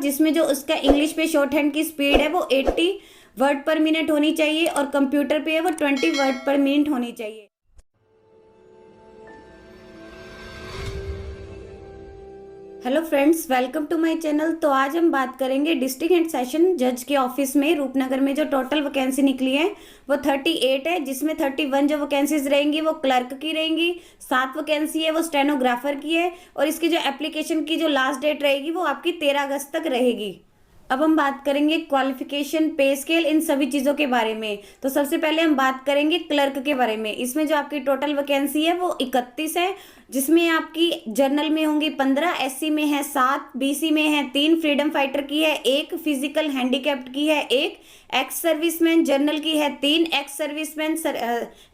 जिसमें जो उसका इंग्लिश पे शॉर्ट हैंड की स्पीड है वो 80 वर्ड पर मिनट होनी चाहिए और कंप्यूटर पे है वो 20 वर्ड पर मिनट होनी चाहिए। Hello friends, welcome to my channel. तो आज हम बात करेंगे डिस्ट्रिक्ट एंड सेशन जज के ऑफिस में रूपनगर में जो टोटल वैकेंसी निकली है वो 38 है, जिसमें 31 जो वैकेंसीज रहेंगी वो क्लर्क की रहेंगी, 7 वैकेंसी है वो स्टेनोग्राफर की है और इसकी जो एप्लीकेशन की जो लास्ट डेट रहेगी वो आपकी 13 अगस्त तक रहेगी। अब हम बात करेंगे क्वालिफिकेशन, पे स्केल, इन सभी चीज़ों के बारे में। तो सबसे पहले हम बात करेंगे क्लर्क के बारे में। इसमें जो आपकी टोटल वैकेंसी है वो 31 है, जिसमें आपकी जनरल में होंगी 15, एससी में है 7, बीसी में है 3, फ्रीडम फाइटर की है 1, फिजिकल हैंडीकैप्ड की है 1, एक्स सर्विसमैन जनरल की है 3, एक्स सर्विसमैन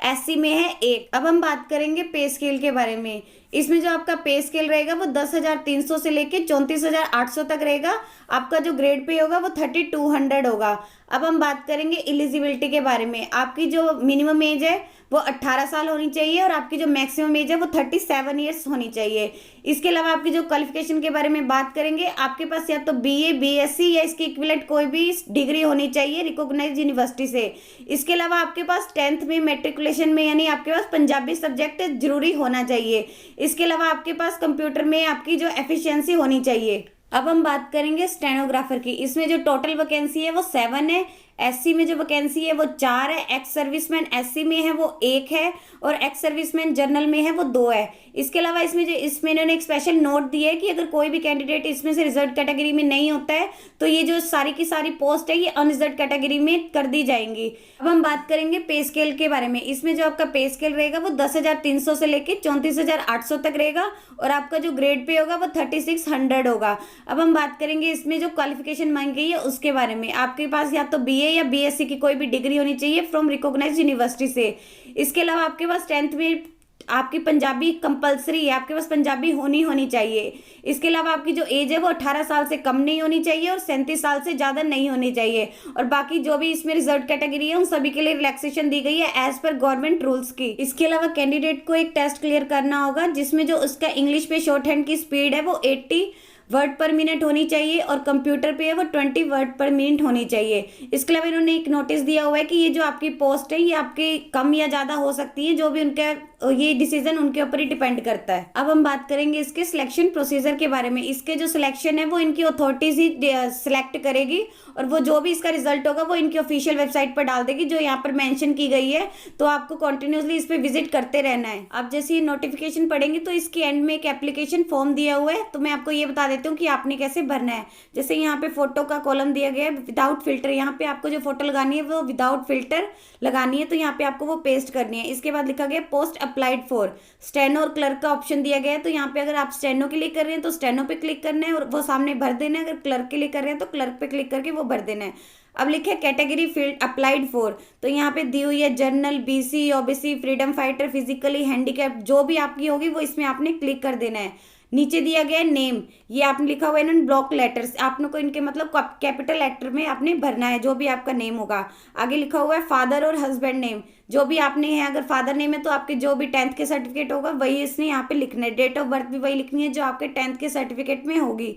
एससी में है 1। अब हम बात करेंगे पे स्केल के बारे में। इसमें जो आपका पे स्केल रहेगा वो 10,300 से लेके 34,800 तक रहेगा। आपका जो ग्रेड पे होगा वो 3200 होगा। अब हम बात करेंगे एलिजिबिलिटी के बारे में। आपकी जो मिनिमम एज है वो 18 साल होनी चाहिए और आपकी जो मैक्सिमम एज है वो 37 ईयर्स होनी चाहिए। इसके अलावा आपकी जो क्वालिफिकेशन के बारे में बात करेंगे, आपके पास या तो बीए, बीएससी या इसकी इक्विवेलेंट कोई भी डिग्री होनी चाहिए रिकॉग्नाइज्ड यूनिवर्सिटी से। इसके अलावा आपके पास 10th में मैट्रिकुलेशन में यानी आपके पास पंजाबी सब्जेक्ट जरूरी होना चाहिए। इसके अलावा आपके पास कंप्यूटर में आपकी जो एफिशिएंसी होनी चाहिए। अब हम बात करेंगे स्टेनोग्राफर की। इसमें जो टोटल वैकेंसी है वो 7 है, एससी में जो वैकेंसी है वो 4 है, एक्स सर्विसमैन एससी में है वो 1 है और एक्स सर्विसमैन जनरल में है वो 2 है। इसके अलावा इसमें इन्होंने एक स्पेशल नोट दिया है कि अगर कोई भी कैंडिडेट इसमें से रिजर्व कैटेगरी में नहीं होता है तो ये जो सारी की सारी पोस्ट है ये अनरिजर्व कैटेगरी में कर दी जाएंगी। अब हम बात करेंगे पे स्केल के बारे में। इसमें जो आपका पे स्केल रहेगा वो 10,300 से लेके 34,800 तक रहेगा और आपका जो ग्रेड पे होगा वो 3600 होगा। अब हम बात करेंगे इसमें जो क्वालिफिकेशन मांगी गई है उसके बारे में। आपके पास या तो बीए या बीएससी की कोई भी डिग्री होनी चाहिए फ्रॉम रिकॉग्नाइज्ड यूनिवर्सिटी से। इसके अलावा आपके पास 10th में आपकी पंजाबी कंपलसरी है, आपके पास पंजाबी होनी चाहिए। इसके अलावा आपकी जो एज है वो 18 साल से कम नहीं होनी चाहिए और 37 साल से ज़्यादा नहीं होनी चाहिए। और बाकी जो भी इसमें रिजर्व कैटेगरी है उन सभी के लिए रिलैक्सेशन दी गई है एज पर गवर्नमेंट रूल्स की। इसके अलावा कैंडिडेट को एक टेस्ट क्लियर करना होगा जिसमें जो उसका इंग्लिश पे शॉर्ट हैंड की स्पीड है वो 80 वर्ड पर मिनट होनी चाहिए और कंप्यूटर पे है वो 20 वर्ड पर मिनट होनी चाहिए। इसके अलावा इन्होंने एक नोटिस दिया हुआ है कि ये जो आपकी पोस्ट है ये आपकी कम या ज़्यादा हो सकती है, जो भी उनका ये डिसीजन उनके ऊपर ही डिपेंड करता है। अब हम बात करेंगे इसके सिलेक्शन प्रोसीजर के बारे में। इसके जो सिलेक्शन है वो इनकी अथॉरिटीज ही सिलेक्ट करेगी और वो जो भी इसका रिजल्ट होगा वो इनकी ऑफिशियल वेबसाइट पर डाल देगी जो यहाँ पर मेंशन की गई है। तो आपको कंटिन्यूसली इस पर विजिट करते रहना है। आप जैसे ये नोटिफिकेशन पढ़ेंगे तो इसके एंड में एक एप्लीकेशन फॉर्म दिया हुआ है, तो मैं आपको ये बता देती हूँ कि आपने कैसे भरना है। जैसे यहाँ पे फोटो का कॉलम दिया गया है विदाउट फिल्टर, यहाँ पे आपको जो फोटो लगानी है वो विदाउट फिल्टर लगानी है, तो यहाँ पे आपको वो पेस्ट करनी है। इसके बाद लिखा गया पोस्ट अप्लाइड फॉर, स्टेनो और क्लर्क का ऑप्शन दिया गया है, तो यहाँ पे अगर आप स्टेनो के लिए कर रहे हैं तो स्टेनो पे क्लिक करना है और वो सामने भर देना है। अगर क्लर्क के लिए कर रहे हैं तो क्लर्क पे क्लिक करके वो भर देना है। अब लिखे कैटेगरी फील्ड अप्लाइड फॉर, तो यहाँ पे दी हुई है general, BC, OBC, freedom fighter, physically handicap, जो भी आपकी होगी वो इसमें आपने क्लिक कर देना है। नीचे दिया गया है नेम, ये आपने लिखा हुआ है इन्होंने ब्लॉक लेटर्स, आपने को इनके मतलब कैपिटल लेटर में आपने भरना है जो भी आपका नेम होगा। आगे लिखा हुआ है फादर और हस्बैंड नेम, जो भी आपने है, अगर फादर नेम है तो आपके जो भी 10th के सर्टिफिकेट होगा वही इसने यहाँ पे लिखना है। डेट ऑफ बर्थ भी वही लिखनी है जो आपके 10th के सर्टिफिकेट में होगी।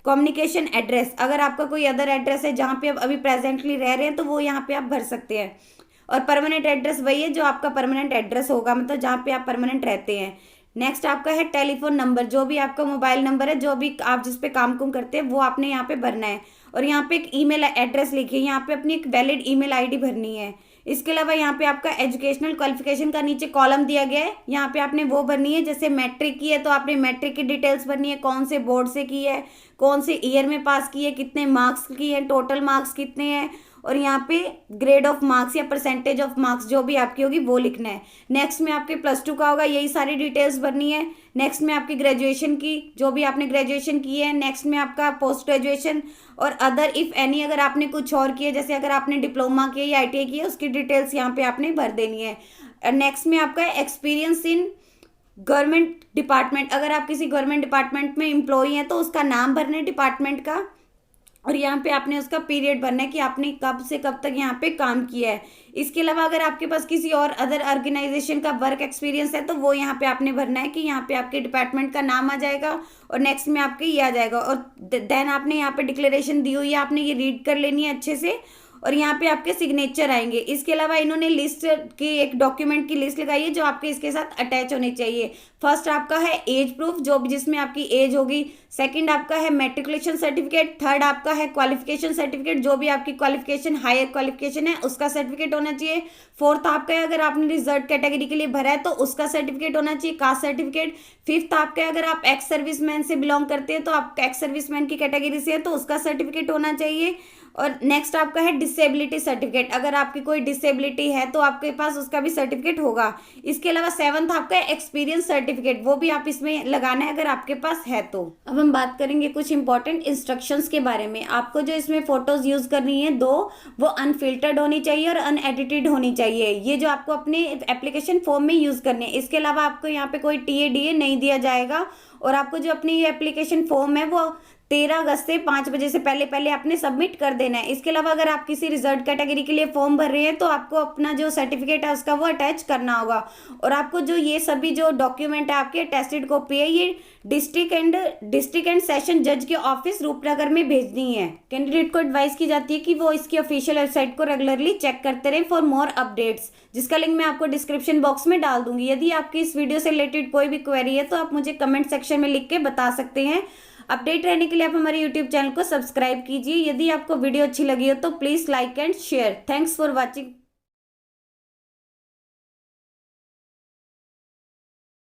कम्युनिकेशन एड्रेस, अगर आपका कोई अदर एड्रेस है जहाँ पे आप अभी प्रेजेंटली रह रहे हैं तो वो यहाँ पे आप भर सकते हैं। और परमानेंट एड्रेस वही है जो आपका परमानेंट एड्रेस होगा, मतलब जहाँ पे आप परमानेंट रहते हैं। नेक्स्ट आपका है टेलीफोन नंबर, जो भी आपका मोबाइल नंबर है, जो भी आप जिस पे काम कुम करते हैं वो आपने यहाँ पे भरना है। और यहाँ पे एक ईमेल एड्रेस लिखिए, यहाँ पे अपनी एक वैलिड ईमेल आईडी भरनी है। इसके अलावा यहाँ पे आपका एजुकेशनल क्वालिफिकेशन का नीचे कॉलम दिया गया है, यहाँ पे आपने वो भरनी है। जैसे मैट्रिक की है तो आपने मैट्रिक की डिटेल्स भरनी है, कौन से बोर्ड से की है, कौन से ईयर में पास की है, कितने मार्क्स की है, टोटल मार्क्स कितने हैं, और यहाँ पे ग्रेड ऑफ मार्क्स या परसेंटेज ऑफ मार्क्स जो भी आपकी होगी वो लिखना है। नेक्स्ट में आपके +2 का होगा, यही सारी डिटेल्स भरनी है। नेक्स्ट में आपकी ग्रेजुएशन की, जो भी आपने ग्रेजुएशन की है। नेक्स्ट में आपका पोस्ट ग्रेजुएशन और अदर इफ़ एनी, अगर आपने कुछ और किया, जैसे अगर आपने डिप्लोमा किया या ITI किया, उसकी डिटेल्स यहाँ पे आपने भर देनी है। नेक्स्ट में आपका एक्सपीरियंस इन गवर्नमेंट डिपार्टमेंट, अगर आप किसी गवर्नमेंट डिपार्टमेंट में एम्प्लॉई हैं तो उसका नाम भरना है डिपार्टमेंट का। और यहाँ पे आपने उसका पीरियड भरना है कि आपने कब से कब तक यहाँ पे काम किया है। इसके अलावा अगर आपके पास किसी और अदर ऑर्गेनाइजेशन का वर्क एक्सपीरियंस है तो वो यहाँ पे आपने भरना है कि यहाँ पे आपके डिपार्टमेंट का नाम आ जाएगा और नेक्स्ट में आपके ये आ जाएगा। और देन आपने यहाँ पे डिक्लेरेशन दी हुई है, आपने ये रीड कर लेनी है अच्छे से और यहाँ पे आपके सिग्नेचर आएंगे। इसके अलावा इन्होंने लिस्ट की एक डॉक्यूमेंट की लिस्ट लगाई है जो आपके इसके साथ अटैच होनी चाहिए। फर्स्ट आपका है एज प्रूफ, जो जिसमें आपकी एज होगी। सेकंड आपका है मैट्रिकुलेशन सर्टिफिकेट। थर्ड आपका है क्वालिफिकेशन सर्टिफिकेट, जो भी आपकी क्वालिफिकेशन हायर क्वालिफिकेशन है उसका सर्टिफिकेट होना चाहिए। फोर्थ आपका है अगर आपने रिजर्व कैटेगरी के लिए भरा है तो उसका सर्टिफिकेट होना चाहिए, कास्ट सर्टिफिकेट। फिफ्थ आपका है अगर आप एक्स सर्विसमैन से बिलोंग करते हैं तो आप एक्स सर्विसमैन की कैटेगरी से है तो उसका सर्टिफिकेट होना चाहिए। और नेक्स्ट आपका है डिसेबिलिटी सर्टिफिकेट, अगर आपकी कोई डिसेबिलिटी है तो आपके पास उसका भी सर्टिफिकेट होगा। इसके अलावा सेवंथ आपका एक्सपीरियंस सर्टिफिकेट, वो भी आप इसमें लगाना है अगर आपके पास है तो। अब हम बात करेंगे कुछ इंपॉर्टेंट इंस्ट्रक्शंस के बारे में। आपको जो इसमें फोटोज यूज करनी है दो, वो अनफिल्टर्ड होनी चाहिए और अनएडिटेड होनी चाहिए। ये जो आपको अपने एप्लीकेशन फॉर्म में यूज करने हैं। इसके अलावा आपको यहाँ पे कोई टीए नहीं दिया जाएगा और आपको जो अपनी ये एप्लीकेशन फॉर्म है वो 13 अगस्त से 5 बजे से पहले पहले आपने सबमिट कर देना है। इसके अलावा अगर आप किसी रिजर्व कैटेगरी के लिए फॉर्म भर रहे हैं तो आपको अपना जो सर्टिफिकेट है उसका वो अटैच करना होगा। और आपको जो ये सभी जो डॉक्यूमेंट है आपके अटेस्टेड कॉपी है ये डिस्ट्रिक्ट एंड सेशन जज के ऑफिस रूपनगर में भेजनी है। कैंडिडेट को एडवाइस की जाती है कि वो इसकी ऑफिशियल वेबसाइट को रेगुलरली चेक करते रहें फॉर मोर अपडेट्स, जिसका लिंक मैं आपको डिस्क्रिप्शन बॉक्स में डाल दूंगी। यदि आपकी इस वीडियो से रिलेटेड कोई भी क्वेरी है तो आप मुझे कमेंट सेक्शन में लिख के बता सकते हैं। अपडेट रहने के लिए आप हमारे यूट्यूब चैनल को सब्सक्राइब कीजिए। यदि आपको वीडियो अच्छी लगी हो तो please like and share. Thanks for watching.